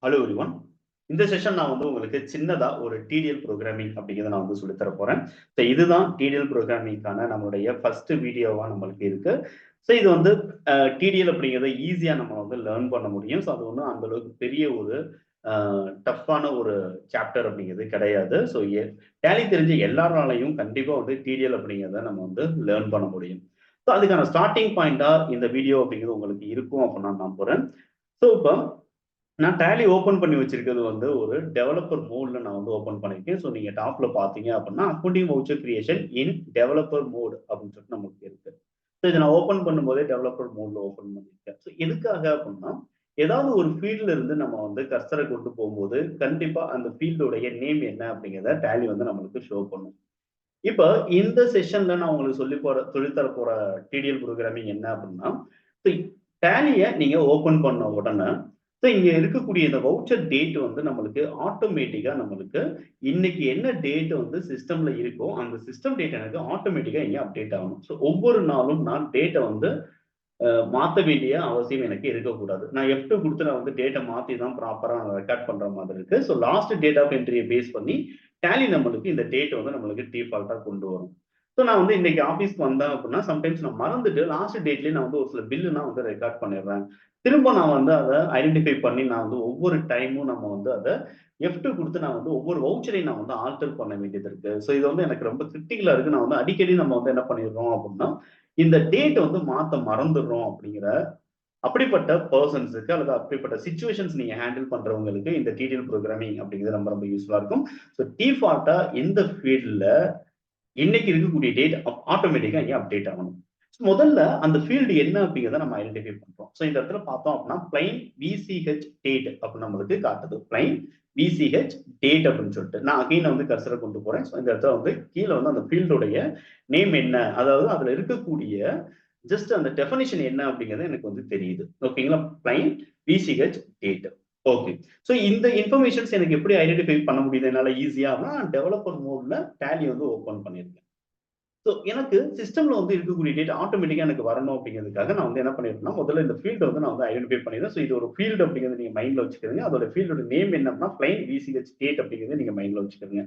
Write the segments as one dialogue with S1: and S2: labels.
S1: Hello everyone. இந்த session நான் வந்து உங்களுக்கு சின்னதா ஒரு டிடிஎல் புரோகிராமிங் அப்படிங்கிறத நான் வந்து சொல்லித் தரப் போறேன். ஸோ இதுதான் டிடிஎல் புரோகிராமிங்கான நம்மளுடைய ஃபர்ஸ்ட் வீடியோவா நம்மளுக்கு இருக்கு. ஸோ இது வந்து டிடிஎல் அப்படிங்கிறத ஈஸியா நம்ம வந்து லேர்ன் பண்ண முடியும். ஸோ அது ஒண்ணும் அந்த அளவுக்கு பெரிய ஒரு டஃப்பான ஒரு சாப்டர் அப்படிங்கிறது கிடையாது. ஸோ டேலி தெரிஞ்ச எல்லாராலையும் கண்டிப்பா வந்து டிடிஎல் அப்படிங்கிறத நம்ம வந்து லேர்ன் பண்ண முடியும். ஸோ அதுக்கான ஸ்டார்ட்டிங் பாயிண்டா இந்த வீடியோ அப்படிங்கிறது உங்களுக்கு இருக்கும் அப்படின்னு நான் நம்புறேன். ஸோ இப்போ நான் டேலி ஓப்பன் பண்ணி வச்சிருக்கிறது வந்து ஒரு டெவலப்பர் மோட்ல நான் வந்து ஓப்பன் பண்ணியிருக்கேன். ஸோ நீங்க டாப்ல பார்த்தீங்க அப்படின்னா, accounting voucher creation in developer mode அப்படின்னு சொல்லிட்டு நமக்கு இருக்கு. ஸோ இத நான் ஓப்பன் பண்ணும்போதே டெவலப்பர் மோட்ல ஓப்பன் பண்ணியிருக்கேன். ஸோ எதுக்காக அப்படின்னா, ஏதாவது ஒரு ஃபீல்ட்ல இருந்து நம்ம வந்து கர்சர கொண்டு போகும்போது, கண்டிப்பா அந்த ஃபீல்டோடைய நேம் என்ன அப்படிங்கிறத டேலி வந்து நம்மளுக்கு ஷோ பண்ணும். இப்ப இந்த செஷன்ல நான் உங்களுக்கு சொல்லித் தர போற டிடிஎல் புரோகிராமிங் என்ன அப்படின்னா, டேலிய நீங்க ஓப்பன் பண்ண உடனே இங்க இருக்கக்கூடிய இந்த வவுச்சர் டேட் வந்து நம்மளுக்கு ஆட்டோமேட்டிக்கா நம்மளுக்கு இன்னைக்கு என்ன டேட் வந்து சிஸ்டம்ல இருக்கோ அந்த சிஸ்டம் டேட் எனக்கு ஆட்டோமேட்டிக்கா இங்க அப்டேட் ஆகணும். ஸோ ஒவ்வொரு நாளும் நான் டேட்டை வந்து மாத்த வேண்டிய அவசியம் எனக்கு இருக்கக்கூடாது. நான் F2 குடுத்து நான் வந்து டேட்ட மாத்தி தான் ப்ராப்பரா நான் ரெக்கார்ட் பண்ற மாதிரி இருக்கு. ஸோ லாஸ்ட் டேட் ஆஃப் என்ட்ரிய பேஸ் பண்ணி டேலி நம்மளுக்கு இந்த டேட் வந்து நம்மளுக்கு டிஃபால்ட்டா கொண்டு வரும். ஸோ நான் வந்து இன்னைக்கு ஆஃபீஸ்க்கு வந்தேன் அப்படின்னா, சம்டைம்ஸ் நான் மறந்துட்டு லாஸ்ட் டேட்லயே நான் வந்து ஒரு சில பில்லுலாம் வந்து ரெக்கார்ட் பண்ணிடுறேன். திரும்ப நான் வந்து அத ஐடென்டிஃபை பண்ணி நான் வந்து ஒவ்வொரு டைமும் நம்ம வந்து அத F2 குடுத்து நான் வந்து ஒவ்வொரு வவுச்சரையும் நான் வந்து ஆல்டர் பண்ண வேண்டியது இருக்கு. ஸோ இது வந்து எனக்கு ரொம்ப கிரிட்டிகலா இருக்கு. நான் வந்து அடிக்கடி நம்ம வந்து என்ன பண்ணிடுறோம் அப்படின்னா, இந்த டேட் வந்து மாத்த மறந்துடுறோம் அப்படிங்கிற அப்படிப்பட்ட பெர்சன்ஸ்க்கு அல்லது அப்படிப்பட்ட சிச்சுவேஷன்ஸ் நீங்க ஹேண்டில் பண்றவங்களுக்கு இந்த டிடிஎல் புரோகிராமிங் அப்படிங்கிறது ரொம்ப ரொம்ப யூஸ்ஃபுல்லா இருக்கும். ஸோ டிஃபால்ட்டா இந்த ஃபீல்ட்ல இன்னைக்கு இருக்கக்கூடிய டேட் ஆட்டோமேட்டிக்கா இங்க அப்டேட் ஆகணும். முதல்ல அந்த ஃபீல்டு என்ன அப்படிங்கிறத நம்ம ஐடென்டிஃபை பண்றோம். ஸோ இந்த இடத்துல பார்த்தோம் அப்படின்னா பிளைன் விசிஹெச் டேட் அப்படின்னு நம்மளுக்கு காட்டுது. பிளைன் விசிஹெச் டேட் அப்படின்னு சொல்லிட்டு நான் அகைன் வந்து கர்சரை கொண்டு போறேன். ஸோ இந்த இடத்துல வந்து கீழே வந்து அந்த ஃபீல்டோடைய நேம் என்ன, அதாவது அதுல இருக்கக்கூடிய ஜஸ்ட் அந்த டெஃபனிஷன் என்ன அப்படிங்கிறது எனக்கு வந்து தெரியுது. ஓகேங்களா? பிளைன் விசிஹெச் டேட். ஓகே. ஸோ இந்த இன்ஃபர்மேஷன்ஸ் எனக்கு எப்படி ஐடென்டிஃபை பண்ண முடியுது என்னால ஈஸியா நான் டெவலப்பர் மோட்ல டேலி வந்து ஓப்பன் பண்ணியிருக்கேன். ஸோ எனக்கு சிஸ்டம்ல வந்து இருக்கக்கூடிய டேட் ஆட்டோமேட்டிக்கா எனக்கு வரணும் அப்படிங்கிறதுக்காக நான் வந்து என்ன பண்ணிருக்கேன்னா, முதல்ல இந்த ஃபீல்ட வந்து நான் வந்து ஐடென்டிஃபை பண்ணிடுறேன். ஸோ இது ஒரு ஃபீல்டு அப்படிங்கிறத நீங்க மைண்ட்ல வச்சுக்கிறீங்க. அதோட ஃபீல்டோட நேம் என்ன அப்படின்னா, பிளைன் விசிஹெச் டேட் அப்படிங்கிறத நீங்க மைண்ட்ல வச்சுக்கிறீங்க.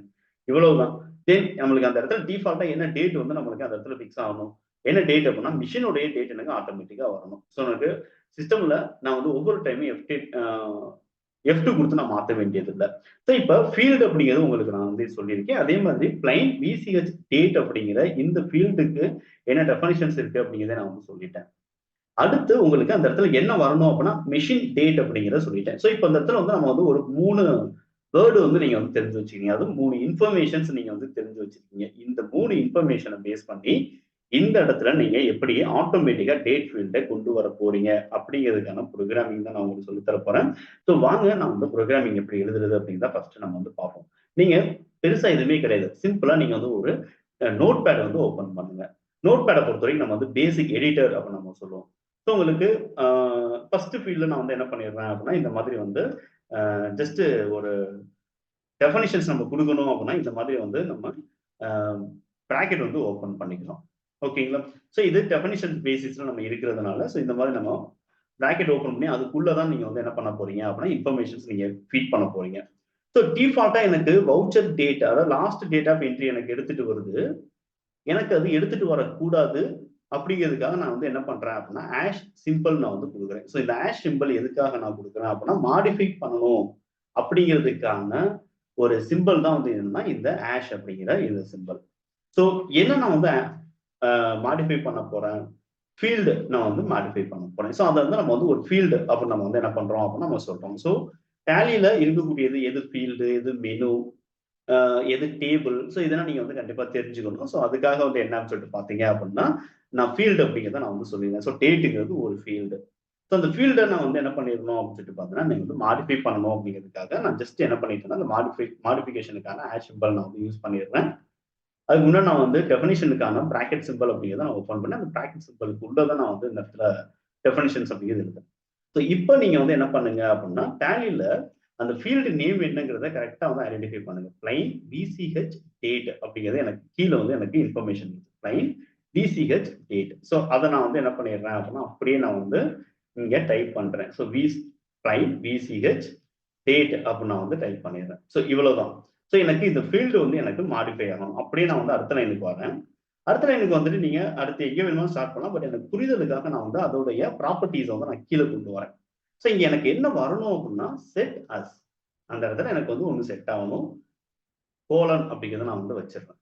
S1: இவ்வளவுதான். தென் நம்மளுக்கு அந்த இடத்துல டிஃபால்ட்டா என்ன டேட் வந்து நம்மளுக்கு அந்த இடத்துல ஃபிக்ஸ் ஆகணும். என்ன டேட் அப்படின்னா, மிஷினுடைய டேட் எனக்கு ஆட்டோமேட்டிக்கா வரணும். ஸோ எனக்கு சிஸ்டம்ல நான் வந்து ஒவ்வொரு டைமும் F2 குடுத்து நான் மாத்த வேண்டியது இல்ல. ஸோ இப்ப ஃபீல்ட் அப்படிங்கிறது உங்களுக்கு நான் வந்து சொல்லியிருக்கேன். அதே மாதிரி பிளைன் விசிஹெச் டேட் அப்படிங்கிற இந்த ஃபீல்டுக்கு என்ன டெஃபனிஷன்ஸ் இருக்கு அப்படிங்கிறத நான் வந்து சொல்லிட்டேன். அடுத்து உங்களுக்கு அந்த இடத்துல என்ன வரணும் அப்படின்னா, மெஷின் டேட் அப்படிங்கிறத சொல்லிட்டேன். ஸோ இப்ப அந்த இடத்துல வந்து நம்ம வந்து ஒரு 3 வேர்ட் வந்து நீங்க வந்து தெரிஞ்சு வச்சுக்கீங்க. அதுவும் 3 இன்ஃபர்மேஷன்ஸ் நீங்க வந்து தெரிஞ்சு வச்சிருக்கீங்க. இந்த 3 இன்ஃபர்மேஷன பேஸ் பண்ணி, இந்த இடத்துல நீங்க எப்படி ஆட்டோமேட்டிக்கா டேட் ஃபீல்ட கொண்டு வர போறீங்க அப்படிங்கிறதுக்கான புரோகிராமிங் தான் நான் உங்களுக்கு சொல்லி தர போறேன். ஸோ வாங்க நான் வந்து புரோகிராமிங் எப்படி எழுதுறது அப்படிங்கிறத ஃபர்ஸ்ட் நம்ம வந்து பார்ப்போம். நீங்க பெருசா எதுவுமே கிடையாது. சிம்பிளா நீங்க வந்து ஒரு நோட் பேட் வந்து ஓப்பன் பண்ணுங்க. நோட் பேட பொறுத்தவரைக்கும் நம்ம வந்து பேசிக் எடிட்டர் அப்படின்னு நம்ம சொல்லுவோம். ஸோ உங்களுக்கு ஃபர்ஸ்ட் ஃபீல்ட்ல நான் வந்து என்ன பண்ணிடுறேன் அப்படின்னா, இந்த மாதிரி வந்து ஜஸ்ட் ஒரு டெஃபனிஷன்ஸ் நம்ம குடுக்கணும் அப்படின்னா, இந்த மாதிரி வந்து நம்ம அ பிராக்கெட் வந்து ஓப்பன் பண்ணிக்கிறோம். ஓகேங்களா? ஸோ இது டெஃபனிஷன் பேசிஸ்ல நம்ம இருக்கிறதுனால, ஸோ இந்த மாதிரி நம்ம பிராக்கெட் ஓப்பன் பண்ணி அதுக்குள்ள தான் நீங்க வந்து என்ன பண்ண போறீங்க அப்படின்னா, இன்ஃபர்மேஷன்ஸ் நீங்க ஃபீட் பண்ண போறீங்க. ஸோ டிஃபால்ட்டா எனக்கு வவுச்சர் டேட் அதாவது லாஸ்ட் டேட் ஆஃப் என்ட்ரி எனக்கு எடுத்துட்டு வருது. எனக்கு அது எடுத்துட்டு வரக்கூடாது அப்படிங்கிறதுக்காக நான் வந்து என்ன பண்றேன் அப்படின்னா, ஹாஷ் சிம்பல் நான் வந்து குடுக்குறேன். ஸோ இந்த ஹாஷ் சிம்பல் எதுக்காக நான் குடுக்குறேன் அப்படின்னா, மாடிஃபை பண்ணணும் அப்படிங்கிறதுக்கான ஒரு சிம்பல் தான் வந்து என்னன்னா, இந்த ஹாஷ் அப்படிங்கிற இந்த சிம்பல். ஸோ என்ன நான் வந்து மாடிஃபை பண்ண போறேன். ஃபீல்டு நான் வந்து மாடிஃபை பண்ண போறேன். ஸோ அத வந்து நம்ம வந்து ஒரு ஃபீல்டு அப்படின்னு நம்ம வந்து என்ன பண்றோம் அப்படின்னா நம்ம சொல்றோம். ஸோ டேலில இருக்கக்கூடியது எது ஃபீல்டு, எது மெனு, எது டேபிள். ஸோ இதெல்லாம் நீங்க வந்து கண்டிப்பா தெரிஞ்சுக்கணும். ஸோ அதுக்காக வந்து என்னன்னு சொல்லிட்டு பார்த்தீங்க அப்படின்னா, நான் ஃபீல்டு அப்படிங்கிறத நான் வந்து சொல்லியிருந்தேன். ஸோ டேட்டுங்கிறது ஒரு ஃபீல்டு. ஸோ அந்த ஃபீல்ட நான் வந்து என்ன பண்ணிரணும் அப்படின்னு சொல்லிட்டு பார்த்தீங்கன்னா, நீங்க வந்து மாடிஃபை பண்ணணும் அப்படிங்கிறதுக்காக நான் ஜஸ்ட் என்ன பண்ணிட்டேன்னா, அந்த மாடிஃபிகேஷனுக்கான ஹாஷ் சிம்பல் நான் வந்து யூஸ் பண்ணிடுறேன். அதுக்கு முன்னாடி நான் வந்து டெஃபினிஷனுக்கான பிராக்கெட் சிம்பல் அப்படிங்கிறத நான் ஓப்பன் பண்ணேன். அந்த பிராக்கெட் சிம்பலுக்கு உள்ள தான் நான் வந்து இந்த இடத்துல டெஃபினிஷன்ஸ் அப்படிங்கிறது எழுதுறேன். ஸோ இப்ப நீங்க வந்து என்ன பண்ணுங்க அப்படின்னா, டேலில அந்த ஃபீல்டு நேம் என்னங்கிறத கரெக்ட்டா வந்து ஐடென்டிஃபை பண்ணுங்க. பிளைன் விசிஹெச் டேட் அப்படிங்கிறது எனக்கு கீழ வந்து எனக்கு இன்ஃபர்மேஷன் இருக்கு. பிளைன் விசிஹெச் டேட். ஸோ அத நான் வந்து என்ன பண்ணிடுறேன் அப்படின்னா, அப்படியே நான் வந்து இங்க டைப் பண்றேன். ஸோ பிளைன் விசிஹெச் டேட் அப்படின்னு நான் வந்து டைப் பண்ணிடுறேன். ஸோ இவ்வளவுதான். ஸோ எனக்கு இந்த ஃபீல்டு வந்து எனக்கு மாடிஃபை ஆகணும். அப்படியே நான் வந்து அடுத்த லைனுக்கு வரேன். அடுத்த லைனுக்கு வந்துட்டு நீங்க அடுத்து எங்கே வேணுமோ ஸ்டார்ட் பண்ணலாம். பட் எனக்கு புரிதலுக்காக நான் வந்து அதோடைய ப்ராப்பர்ட்டிஸ் வந்து நான் கீழே கொண்டு வரேன். ஸோ இங்க எனக்கு என்ன வரணும் அப்படின்னா செட் அஸ், அந்த இடத்துல எனக்கு வந்து ஒன்று செட் ஆகணும். கோலன் அப்படிங்கிறத நான் வந்து வச்சிருக்கேன்.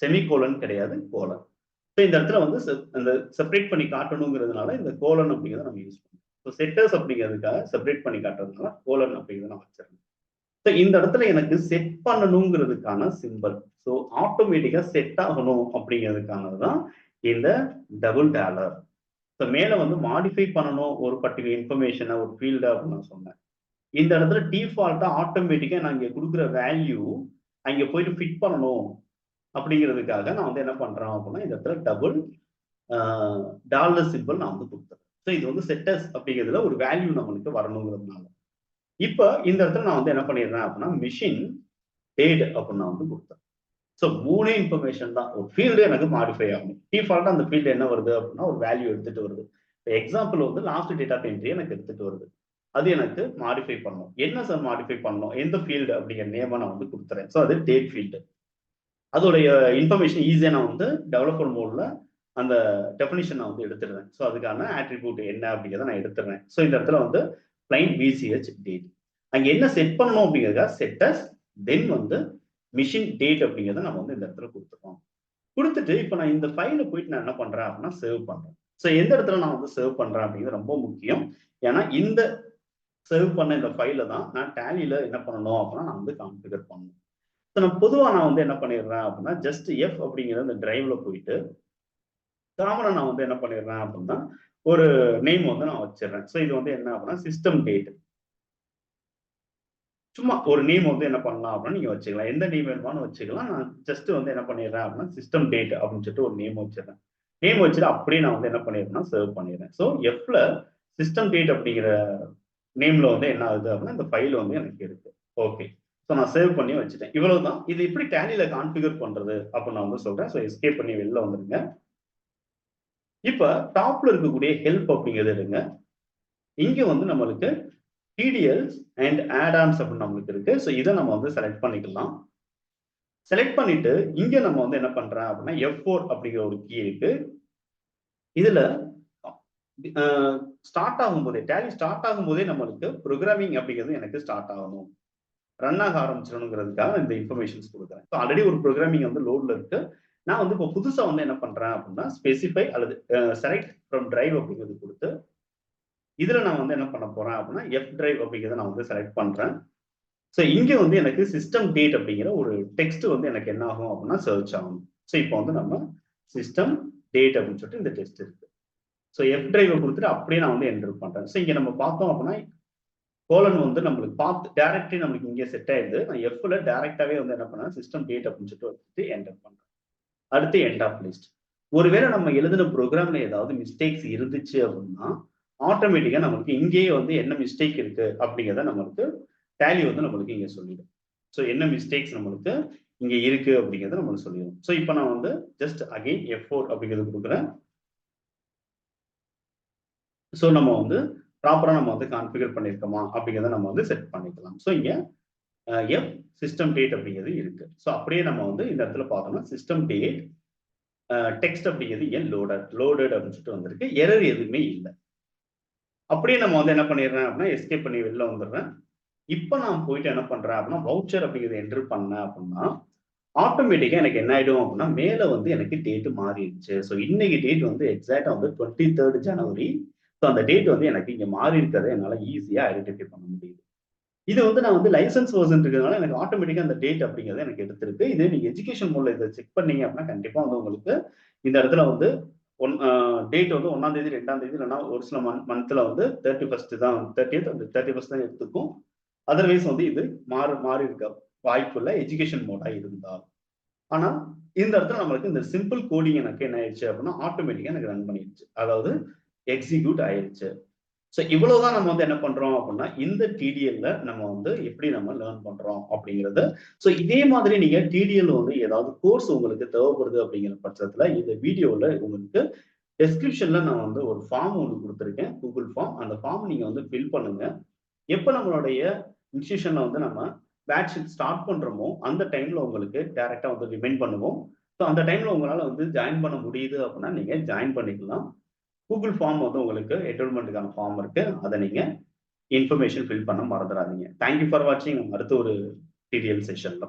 S1: செமி கோலன் கிடையாது, கோலன். ஸோ இந்த இடத்துல வந்து அந்த செப்பரேட் பண்ணி காட்டணுங்கிறதுனால இந்த கோலன் அப்படிங்கிறத நம்ம யூஸ் பண்ணுவோம். ஸோ செட்டர்ஸ் அப்படிங்கிறதுக்காக செப்பரேட் பண்ணி காட்டுறதுனால கோலன் அப்படிங்கிறத நான் வச்சிருக்கேன். ஸோ இந்த இடத்துல எனக்கு செட் பண்ணணுங்கிறதுக்கான சிம்பல். ஸோ ஆட்டோமேட்டிக்கா செட் ஆகணும் அப்படிங்கிறதுக்கானது தான் இந்த டபுள் டாலர். ஸோ மேல வந்து மாடிஃபை பண்ணணும் ஒரு பர்டிகுலர் இன்ஃபர்மேஷனை ஒரு ஃபீல்டு அப்படின்னு நான் சொன்னேன். இந்த இடத்துல டிஃபால்ட்டா ஆட்டோமேட்டிக்கா நான் இங்க கொடுக்குற வேல்யூ அங்க போயிட்டு ஃபிட் பண்ணணும் அப்படிங்கிறதுக்காக நான் வந்து என்ன பண்றேன் அப்படின்னா இந்த இடத்துல டபுள் டாலர் சிம்பிள் நான் வந்து கொடுத்துறேன். ஸோ இது வந்து செட்டர்ஸ் அப்படிங்கிறதுல ஒரு வேல்யூ நம்மளுக்கு வரணுங்கிறதுனால இப்ப இந்த இடத்துல நான் வந்து என்ன பண்ணிடுறேன் அப்படின்னா மிஷின் டேட் அப்படின்னு நான் வந்து கொடுத்தேன். ஸோ 3 இன்ஃபர்மேஷன் தான். ஒரு ஃபீல்டு எனக்கு மாடிஃபை ஆகும். டிஃபால்ட்டா அந்த ஃபீல்டு என்ன வருது அப்படின்னா ஒரு வேல்யூ எடுத்துட்டு வருது. எக்ஸாம்பிள் வந்து லாஸ்ட் டேட் ஆஃப் என்ட்ரி எனக்கு எடுத்துட்டு வருது. அது எனக்கு மாடிஃபை பண்ணணும். என்ன சார் மாடிஃபை பண்ணணும்? எந்த ஃபீல்டு அப்படிங்கிற நேமை நான் வந்து கொடுத்துறேன். ஸோ அது டேட் ஃபீல்டு. அதோடைய இன்ஃபர்மேஷன் ஈஸியா நான் வந்து டெவலப்பர் மோட்ல அந்த டெஃபினிஷன் நான் வந்து எடுத்துடுறேன். ஸோ அதுக்கான ஆட்ரிபியூட் என்ன அப்படிங்கிறத நான் எடுத்துடுறேன். ஸோ இந்த இடத்துல வந்து பிளைன் VCH டேட். அங்க என்ன செட் பண்ணணும் அப்படிங்கிறத செட்டஸ் தென் வந்து மிஷின் டேட் அப்படிங்கிறத நம்ம வந்து இந்த இடத்துல கொடுத்துருக்கோம். கொடுத்துட்டு இப்போ நான் இந்த ஃபைல போயிட்டு நான் என்ன பண்றேன் அப்படின்னா சேவ் பண்றேன். ஸோ எந்த இடத்துல நான் வந்து சேவ் பண்றேன் அப்படிங்கிறது ரொம்ப முக்கியம். ஏன்னா இந்த சேவ் பண்ண இந்த ஃபைல தான் நான் டேலியில என்ன பண்ணணும் அப்படின்னா நான் வந்து கான்ஃபிகர் பண்ணணும். ஸோ நான் பொதுவாக நான் வந்து என்ன பண்ணிடுறேன் அப்படின்னா ஜஸ்ட் எஃப் அப்படிங்கிற இந்த டிரைவ்ல போயிட்டு காமனா நான் வந்து என்ன பண்ணிடுறேன் அப்படின்னா ஒரு நேம் வந்து நான் வச்சிடுறேன். ஸோ இது வந்து என்ன அப்படின்னா சிஸ்டம் டேட். சும்மா ஒரு நேம் வந்து என்ன பண்ணலாம் அப்படின்னா நீங்க வச்சுக்கலாம். எந்த நேம் வேணுமானு வச்சுக்கலாம். நான் ஜஸ்ட் வந்து என்ன பண்ணிடுறேன் அப்படின்னா சிஸ்டம் டேட் அப்படின்னு சொல்லிட்டு ஒரு நேம் வச்சிடுறேன். நேம் வச்சுட்டு அப்படியே நான் வந்து என்ன பண்ணிடுறேன்னா சேவ் பண்ணிடுறேன். ஸோ எஃப்ல சிஸ்டம் டேட் அப்படிங்கிற நேம்ல வந்து என்ன ஆகுது அப்படின்னா இந்த ஃபைல் வந்து எனக்கு இருக்கு. ஓகே. ஸோ நான் சேவ் பண்ணி வச்சுட்டேன். இவ்வளவுதான். இது எப்படி டேலியில கான்ஃபிகர் பண்றது அப்படின்னு நான் வந்து சொல்றேன். ஸோ எஸ்கேப் பண்ணி வெளில வந்துருங்க. இப்ப டாப்ல இருக்கக்கூடிய ஹெல்ப் அப்படிங்கிறது எடுங்க. இங்க வந்து நம்மளுக்கு டிடிஎல்ஸ் அண்ட் ஆட்-ஆன்ஸ் அப்படின்னு நம்மளுக்கு இருக்கு. ஸோ இதை நம்ம வந்து செலக்ட் பண்ணிக்கலாம். செலக்ட் பண்ணிட்டு இங்க நம்ம வந்து என்ன பண்றேன் அப்படின்னா F4 அப்படிங்கிற ஒரு கீ இருக்கு. இதுல ஸ்டார்ட் ஆகும்போதே டேலி ஸ்டார்ட் ஆகும்போதே நம்மளுக்கு ப்ரோக்ராமிங் அப்படிங்கிறது எனக்கு ஸ்டார்ட் ஆகணும், ரன் ஆக ஆரம்பிச்சிடணுங்கிறதுக்காக இந்த இன்ஃபர்மேஷன்ஸ் கொடுக்குறேன். ஸோ ஆல்ரெடி ஒரு ப்ரோக்ராமிங் வந்து லோட்ல இருக்கு. நான் வந்து இப்போ புதுசா வந்து என்ன பண்றேன் அப்படின்னா ஸ்பெசிஃபை அல்லது செலக்ட் ஃப்ரம் டிரைவ் அப்படிங்கிறது கொடுத்து இதுல நான் வந்து என்ன பண்ண போறேன் அப்படின்னா எஃப் டிரைவ் அப்படிங்கிறத நான் வந்து செலக்ட் பண்றேன். ஸோ இங்க வந்து எனக்கு சிஸ்டம் டேட் அப்படிங்கிற ஒரு டெக்ஸ்ட் வந்து எனக்கு என்ன ஆகும் அப்படின்னா சர்ச் ஆகும். ஸோ இப்போ வந்து நம்ம சிஸ்டம் டேட் அப்படின்னு சொல்லிட்டு இந்த டெக்ஸ்ட் இருக்கு. ஸோ எஃப் டிரைவை கொடுத்துட்டு அப்படியே நான் வந்து என்டர் பண்றேன். ஸோ இங்க நம்ம பார்த்தோம் அப்படின்னா கோலன் வந்து நம்மளுக்கு பார்த்து டேரக்ட்லி நம்மளுக்கு இங்கே செட் ஆயிடுது. நான் எஃப்ல டேரக்டாவே வந்து என்ன பண்ணேன் சிஸ்டம் டேட் அப்படின்னு சொல்லிட்டு வச்சுட்டு என்டர் பண்றேன். அடுத்து எண்ட் ஆஃப் லிஸ்ட். ஒருவேளை நம்ம எழுதின ப்ரோக்ராம்ல ஏதாவது மிஸ்டேக்ஸ் இருந்துச்சு அப்படின்னா ஆட்டோமேட்டிக்கா நம்மளுக்கு இங்கேயே வந்து என்ன மிஸ்டேக் இருக்கு அப்படிங்கிறத நம்மளுக்கு டேலி வந்து நம்மளுக்கு இங்க சொல்லிடும். ஸோ என்ன மிஸ்டேக்ஸ் நம்மளுக்கு இங்க இருக்கு அப்படிங்கிறத நம்மளுக்கு சொல்லிடும். ஸோ இப்போ நான் வந்து ஜஸ்ட் அகைன் F4 அப்படிங்கிறது கொடுக்குறேன். ஸோ நம்ம வந்து ப்ராப்பரா நம்ம வந்து கான்ஃபிகர் பண்ணியிருக்கோமா அப்படிங்கிறத நம்ம வந்து செட் பண்ணிக்கலாம். ஸோ இங்க எஃப் சிஸ்டம் டேட் அப்படிங்கிறது இருக்கு. ஸோ அப்படியே நம்ம வந்து இந்த இடத்துல பார்த்தோம்னா சிஸ்டம் டேட் டெக்ஸ்ட் அப்படிங்கிறது ஏன் லோடட் அப்படின்னு சொல்லிட்டு வந்திருக்கு. எரர் எதுவுமே இல்லை. அப்படியே நம்ம வந்து என்ன பண்ணிடுறேன் அப்படின்னா எஸ்கேப் பண்ணி வெளில வந்துடுறேன். இப்போ நான் போயிட்டு என்ன பண்றேன் அப்படின்னா வவுச்சர் அப்படிங்கிறத என்டர் பண்ணேன் அப்படின்னா ஆட்டோமேட்டிக்கா எனக்கு என்ன ஆயிடும் அப்படின்னா மேல வந்து எனக்கு டேட் மாறிடுச்சு. ஸோ இன்னைக்கு டேட் வந்து எக்ஸாக்டா வந்து 23rd ஜனவரி. ஸோ அந்த டேட் வந்து எனக்கு இங்க மாறி இருக்கிறத என்னால ஈஸியா ஐடென்டிஃபை பண்ண முடியுது. இது வந்து நான் வந்து லைசன்ஸ் வெர்ஷன் இருக்கிறதுனால எனக்கு ஆட்டோமேட்டிக்கா அந்த டேட் அப்படிங்கிறது எனக்கு எடுத்திருக்கு. இது நீங்க எஜுகேஷன் மோட்ல இதை செக் பண்ணீங்க அப்படின்னா கண்டிப்பா வந்து உங்களுக்கு இந்த இடத்துல வந்து டேட் வந்து 1ஆம் தேதி 2ஆம் தேதி இல்லைன்னா ஒரு சில மந்த்ல வந்து 31st தான் 30th அந்த 31st தான் எடுத்துக்கும். அதர்வைஸ் வந்து இது மாறி இருக்க வாய்ப்பு இல்லை எஜுகேஷன் மோடா இருந்தால். ஆனா இந்த இடத்துல நம்மளுக்கு இந்த சிம்பிள் கோடிங் எனக்கு என்ன ஆயிடுச்சு அப்படின்னா ஆட்டோமேட்டிக்கா எனக்கு ரன் பண்ணிடுச்சு, அதாவது எக்ஸிக்யூட் ஆயிடுச்சு. ஸோ இவ்வளவுதான் நம்ம வந்து என்ன பண்றோம் அப்படின்னா இந்த டிடிஎல்ல நம்ம வந்து எப்படி நம்ம லேர்ன் பண்றோம் அப்படிங்கிறது. ஸோ இதே மாதிரி நீங்க டிடிஎல் வந்து ஏதாவது கோர்ஸ் உங்களுக்கு தேவைப்படுது அப்படிங்கிற பட்சத்துல இந்த வீடியோல உங்களுக்கு டெஸ்கிரிப்ஷன்ல நான் வந்து ஒரு ஃபார்ம் ஒன்று கொடுத்துருக்கேன், கூகுள் ஃபார்ம். அந்த ஃபார்ம் நீங்க வந்து ஃபில் பண்ணுங்க. எப்ப நம்மளுடைய இன்ஸ்டியூஷன்ல வந்து நம்ம பேட்ச் ஸ்டார்ட் பண்றோமோ அந்த டைம்ல உங்களுக்கு டைரக்டா வந்து ரிமைண்ட் பண்ணுவோம். ஸோ அந்த டைம்ல உங்களால வந்து ஜாயின் பண்ண முடியுது அப்படின்னா நீங்க ஜாயின் பண்ணிக்கலாம். கூகுள் ஃபார்ம் வந்து உங்களுக்கு என்ரோல்மெண்ட்டுக்கான ஃபார்ம் இருக்கு. அதை நீங்க இன்ஃபர்மேஷன் ஃபில் பண்ண மறந்துடாதீங்க. தேங்க் யூ ஃபார் வாட்சிங். அடுத்த ஒரு டிடிஎல் செஷன்ல